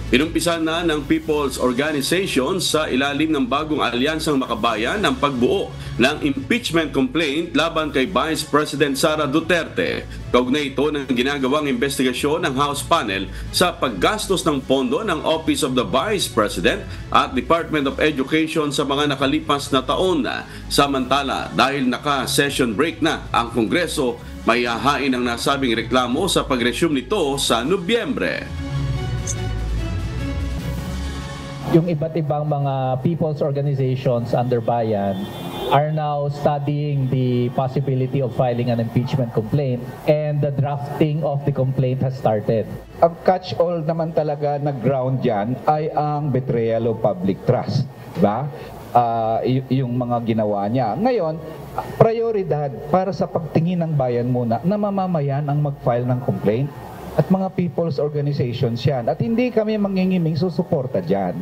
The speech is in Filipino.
Inumpisan na ng People's Organization sa ilalim ng bagong alyansang makabayan ng pagbuo ng impeachment complaint laban kay Vice President Sara Duterte. Kaugnay ito ng ginagawang investigasyon ng House Panel sa paggastos ng pondo ng Office of the Vice President at Department of Education sa mga nakalipas na taon. Samantala, dahil naka-session break na ang Kongreso, may hahain ang nasabing reklamo sa pag-resume nito sa Nobyembre. Yung iba't ibang mga people's organizations under bayan are now studying the possibility of filing an impeachment complaint, and the drafting of the complaint has started. Ang catch-all naman talaga na ground dyan ay ang betrayal of public trust. Diba? Yung mga ginawa niya. Ngayon, prioridad para sa pagtingin ng bayan muna na mamamayan ang mag-file ng complaint. At mga people's organizations yan. At hindi kami mangingiming susuporta dyan.